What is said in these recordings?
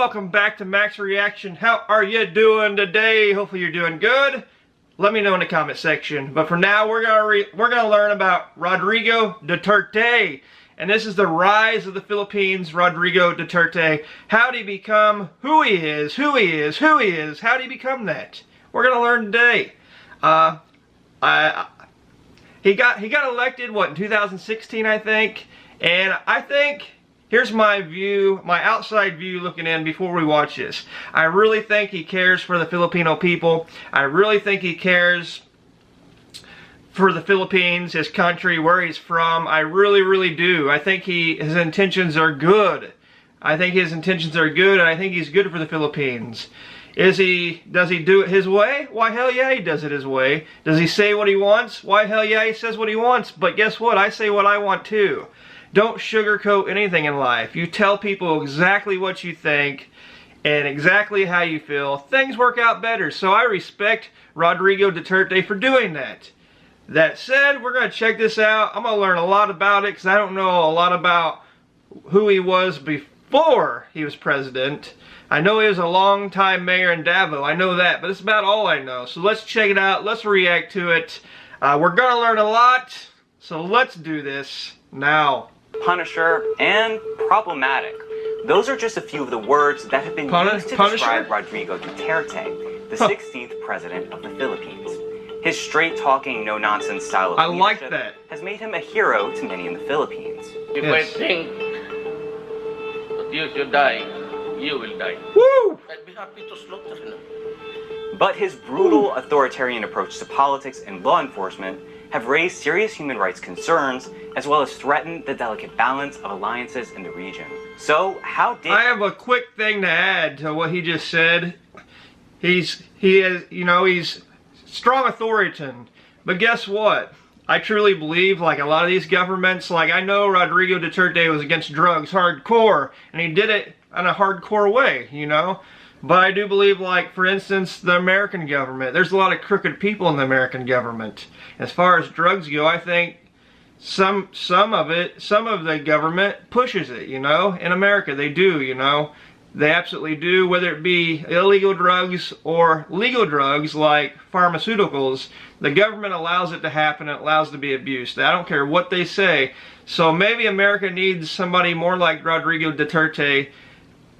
Welcome back to Max Reaction. How are you doing today? Hopefully you're doing good. Let me know in the comment section. But for now, we're gonna learn about Rodrigo Duterte, and this is the rise of the Philippines. Rodrigo Duterte. How did he become who he is? Who he is? Who he is? How did he become that? We're gonna learn today. He got elected in 2016, I think, and I think. Here's my view, my outside view looking in before we watch this. I really think he cares for the Filipino people. I really think he cares for the Philippines, his country, where he's from. I really, really do. I think his intentions are good. I think his intentions are good, and I think he's good for the Philippines. Does he do it his way? Why, hell yeah, he does it his way. Does he say what he wants? Why, hell yeah, he says what he wants. But guess what? I say what I want too. Don't sugarcoat anything in life. You tell people exactly what you think and exactly how you feel. Things work out better. So I respect Rodrigo Duterte for doing that. That said, we're going to check this out. I'm going to learn a lot about it because I don't know a lot about who he was before he was president. I know he was a long-time mayor in Davao. I know that, but that's about all I know. So let's check it out. Let's react to it. We're going to learn a lot. So let's do this now. Punisher, and problematic. Those are just a few of the words that have been used to describe Rodrigo Duterte, the 16th president of the Philippines. His straight-talking, no-nonsense style of leadership has made him a hero to many in the Philippines. If I think that you should die, you will die. Woo! I'd be happy to slaughter him. But his brutal, authoritarian approach to politics and law enforcement have raised serious human rights concerns, as well as threatened the delicate balance of alliances in the region. So, how did... I have a quick thing to add to what he just said. He's strong authoritarian. But guess what? I truly believe, like a lot of these governments, like I know Rodrigo Duterte was against drugs hardcore, and he did it in a hardcore way, you know? But I do believe, like, for instance, the American government. There's a lot of crooked people in the American government. As far as drugs go, I think some of the government pushes it, you know? In America, they do, you know? They absolutely do, whether it be illegal drugs or legal drugs like pharmaceuticals. The government allows it to happen. It allows it to be abused. I don't care what they say. So maybe America needs somebody more like Rodrigo Duterte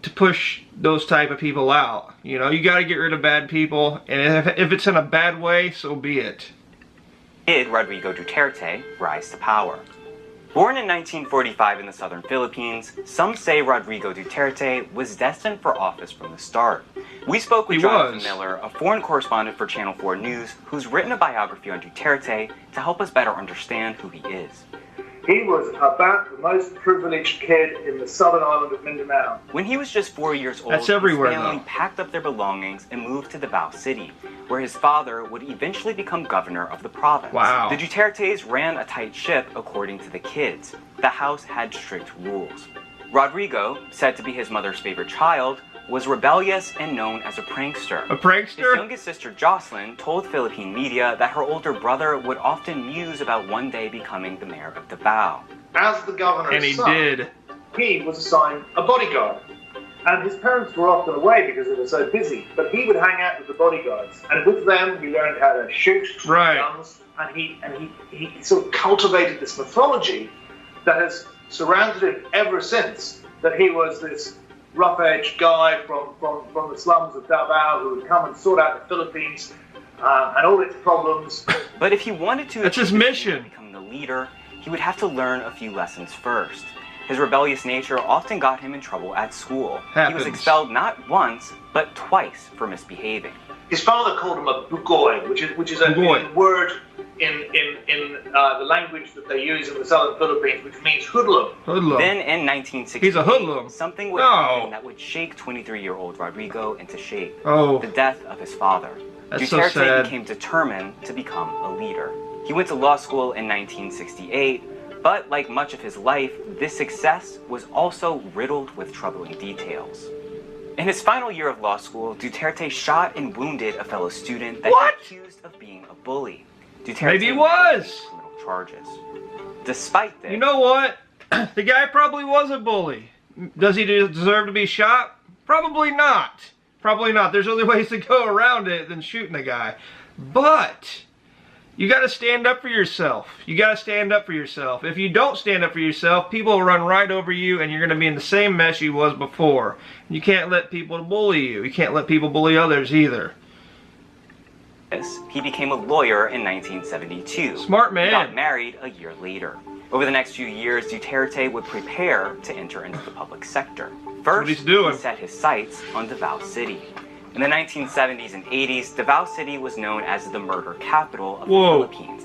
to push those type of people out. You know, you got to get rid of bad people, and if it's in a bad way, so be it. Did Rodrigo Duterte rise to power? Born in 1945 in the southern Philippines, some say Rodrigo Duterte was destined for office from the start. We spoke with Jonathan Miller, a foreign correspondent for Channel 4 News, who's written a biography on Duterte to help us better understand who he is. He was about the most privileged kid in the southern island of Mindanao. When he was just 4 years old, his family packed up their belongings and moved to Davao City, where his father would eventually become governor of the province. Wow. The Dutertes ran a tight ship, according to the kids. The house had strict rules. Rodrigo, said to be his mother's favorite child, was rebellious and known as a prankster. A prankster? His youngest sister, Jocelyn, told Philippine media that her older brother would often muse about one day becoming the mayor of Davao. As the governor's son, did. He was assigned a bodyguard. And his parents were often away because they were so busy. But he would hang out with the bodyguards. And with them, he learned how to shoot guns. And he sort of cultivated this mythology that has surrounded him ever since. That he was this rough-edged guy from the slums of Davao who would come and sort out the Philippines and all its problems. But if he wanted to that's his mission. Become the leader, he would have to learn a few lessons first. His rebellious nature often got him in trouble at school. He was expelled not once, but twice for misbehaving. His father called him a bugoy, which is a word in the language that they use in the southern Philippines, which means hoodlum. Then in 1968, he's a hoodlum. Something would happen that would shake 23-year-old Rodrigo into shape. The death of his father. Duterte became determined to become a leader. He went to law school in 1968, but like much of his life, this success was also riddled with troubling details. In his final year of law school, Duterte shot and wounded a fellow student that he accused of being a bully. Duterte maybe was criminal charges. Despite this, you know what? The guy probably was a bully. Does he deserve to be shot? Probably not. Probably not. There's other ways to go around it than shooting a guy. But you got to stand up for yourself. You got to stand up for yourself. If you don't stand up for yourself, people will run right over you and you're going to be in the same mess you was before. You can't let people bully you. You can't let people bully others either. He became a lawyer in 1972. Smart man. He got married a year later. Over the next few years, Duterte would prepare to enter into the public sector. First, he set his sights on Davao City. In the 1970s and 80s, Davao City was known as the murder capital of the Philippines.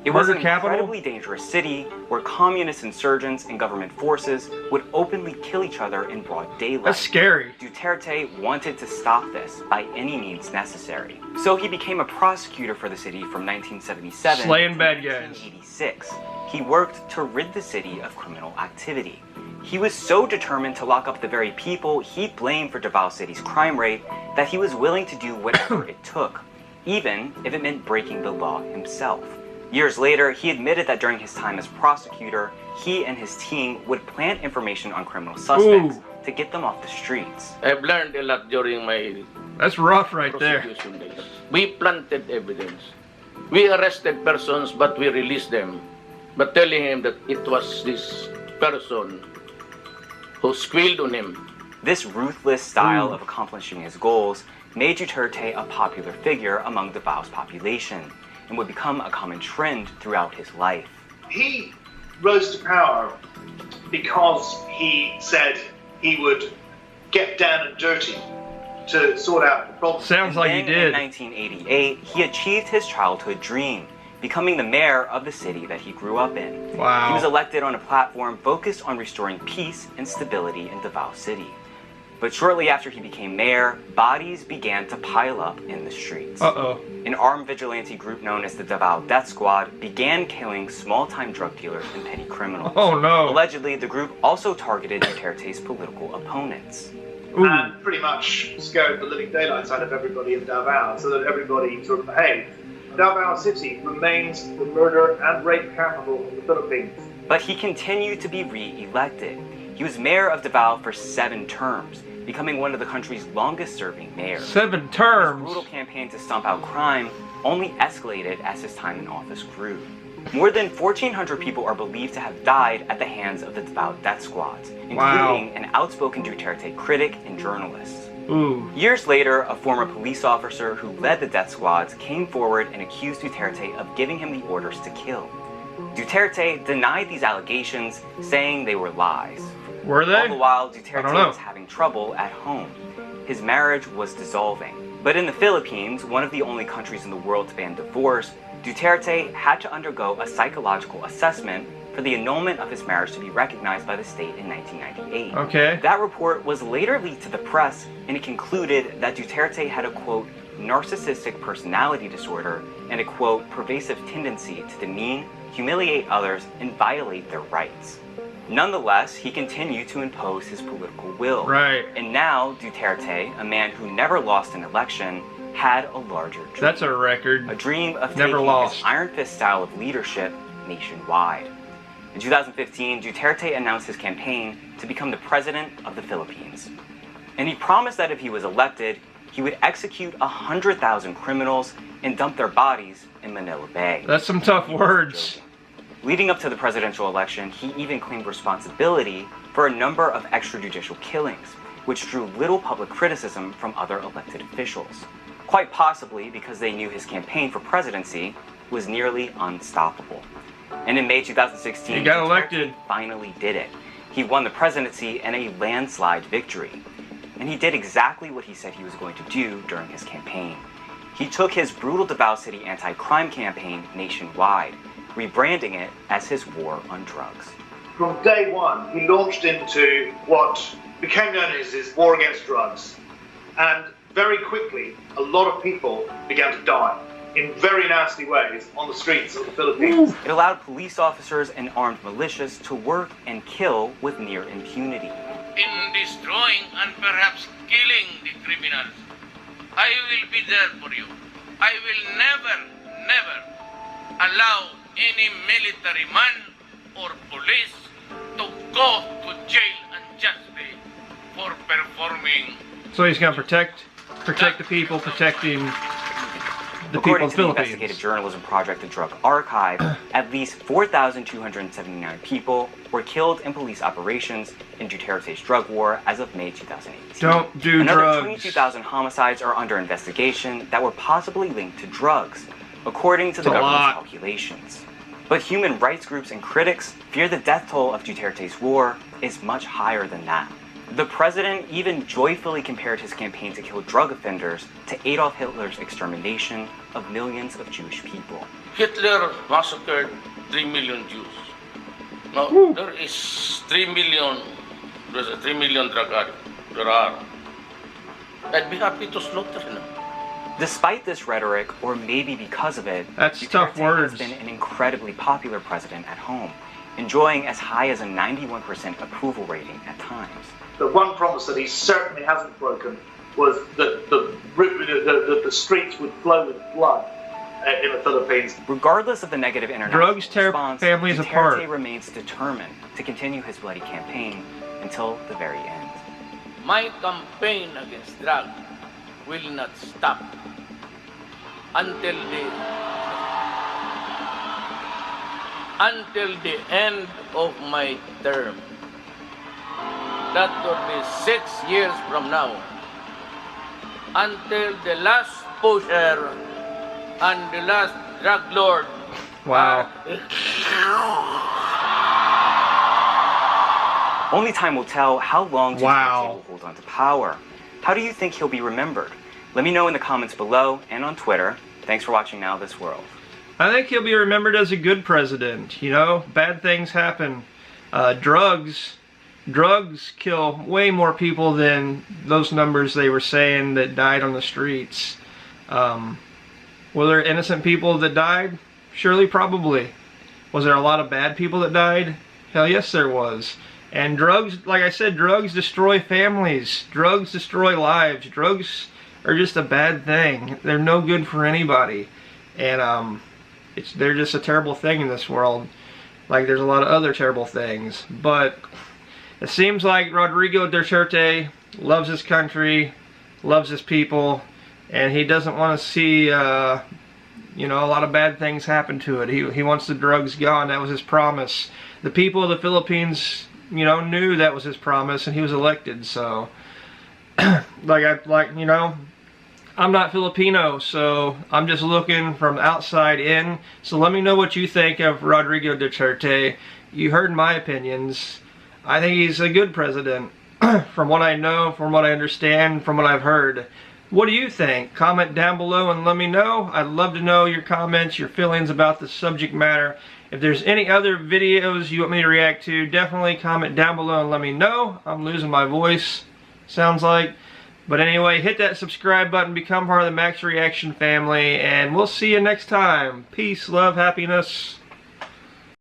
It was an incredibly dangerous city where communist insurgents and government forces would openly kill each other in broad daylight. That's scary. Duterte wanted to stop this by any means necessary. So he became a prosecutor for the city from 1977 Slaying to bad guys. 1986. He worked to rid the city of criminal activity. He was so determined to lock up the very people he blamed for Davao City's crime rate that he was willing to do whatever it took, even if it meant breaking the law himself. Years later, he admitted that during his time as prosecutor, he and his team would plant information on criminal suspects to get them off the streets. I've learned a lot during my That's rough right there. prosecution days. We planted evidence. We arrested persons, but we released them. But telling him that it was this person who squealed on him. This ruthless style of accomplishing his goals made Duterte a popular figure among Davao's population and would become a common trend throughout his life. He rose to power because he said he would get down and dirty to sort out the problem. Sounds like he did. In 1988, he achieved his childhood dream, becoming the mayor of the city that he grew up in. Wow. He was elected on a platform focused on restoring peace and stability in Davao City. But shortly after he became mayor, bodies began to pile up in the streets. An armed vigilante group known as the Davao Death Squad began killing small-time drug dealers and petty criminals. Oh no. Allegedly, the group also targeted Duterte's political opponents. And pretty much scared the living daylights out of everybody in Davao so that everybody sort of behaved. Davao City remains the murder and rape capital of the Philippines. But he continued to be re-elected. He was mayor of Davao for 7 terms, becoming one of the country's longest-serving mayors. 7 terms? His brutal campaign to stomp out crime only escalated as his time in office grew. More than 1,400 people are believed to have died at the hands of the Davao Death Squads, including an outspoken Duterte critic and journalist. Years later, a former police officer who led the death squads came forward and accused Duterte of giving him the orders to kill. Duterte denied these allegations, saying they were lies. Were they? All the while, Duterte was having trouble at home. His marriage was dissolving. But in the Philippines, one of the only countries in the world to ban divorce, Duterte had to undergo a psychological assessment for the annulment of his marriage to be recognized by the state in 1998. Okay. That report was later leaked to the press, and it concluded that Duterte had a, quote, narcissistic personality disorder and a, quote, pervasive tendency to demean, humiliate others, and violate their rights. Nonetheless, he continued to impose his political will. Right. And now, Duterte, a man who never lost an election, had a larger dream. That's a record. A dream of never taking lost. his iron fist style of leadership nationwide. In 2015, Duterte announced his campaign to become the president of the Philippines. And he promised that if he was elected, he would execute 100,000 criminals and dump their bodies in Manila Bay. That's some tough words. Leading up to the presidential election, he even claimed responsibility for a number of extrajudicial killings, which drew little public criticism from other elected officials. Quite possibly because they knew his campaign for presidency was nearly unstoppable. And in May 2016, he got elected. Duterte finally did it. He won the presidency in a landslide victory. And he did exactly what he said he was going to do during his campaign. He took his brutal Davao City anti-crime campaign nationwide, rebranding it as his war on drugs. From day one, he launched into what became known as his war against drugs. And very quickly, a lot of people began to die in very nasty ways on the streets of the Philippines. It allowed police officers and armed militias to work and kill with near impunity. In destroying and perhaps killing the criminals, I will be there for you. I will never allow any military man or police to go to jail unjustly. for performing. So he's going to protect the people, protecting the people of the Philippines. According to the investigative journalism project, The Drug Archive, at least 4,279 people were killed in police operations in Duterte's drug war as of May 2018. Don't do Another drugs. 22,000 homicides are under investigation that were possibly linked to drugs, according to the government's calculations. But human rights groups and critics fear the death toll of Duterte's war is much higher than that. The president even joyfully compared his campaign to kill drug offenders to Adolf Hitler's extermination of millions of Jewish people. Hitler massacred 3 million Jews. Now, there is 3 million, there's a 3 million drug addicts. There are. I'd be happy to slaughter them. Despite this rhetoric, or maybe because of it, That's Duterte tough words. has been an incredibly popular president at home, enjoying as high as a 91% approval rating at times. The one promise that he certainly hasn't broken was that the streets would flow with blood in the Philippines. Regardless of the negative international Drugs tear response, families Duterte apart. remains determined to continue his bloody campaign until the very end. My campaign against drugs will not stop until the end of my term. That will be 6 years from now, until the last pusher and the last drug lord. Wow. Only time will tell how long Duterte Wow. will hold on to power. How do you think he'll be remembered? Let me know in the comments below and on Twitter. Thanks for watching Now This World. I think he'll be remembered as a good president. You know, bad things happen. Drugs kill way more people than those numbers they were saying that died on the streets. Were there innocent people that died? Surely, probably. Was there a lot of bad people that died? Hell yes, there was. And drugs, like I said, drugs destroy families. Drugs destroy lives. Drugs are just a bad thing. They're no good for anybody. And they're just a terrible thing in this world. Like there's a lot of other terrible things. But it seems like Rodrigo Duterte loves his country, loves his people, and he doesn't want to see, a lot of bad things happen to it. He wants the drugs gone. That was his promise. The people of the Philippines, knew that was his promise, and he was elected. So, I'm not Filipino, so I'm just looking from outside in. So let me know what you think of Rodrigo Duterte. You heard my opinions. I think he's a good president, from what I know, from what I understand, from what I've heard. What do you think? Comment down below and let me know. I'd love to know your comments, your feelings about the subject matter. If there's any other videos you want me to react to, definitely comment down below and let me know. I'm losing my voice, sounds like. But anyway, hit that subscribe button, become part of the Max Reaction family, and we'll see you next time. Peace, love, happiness.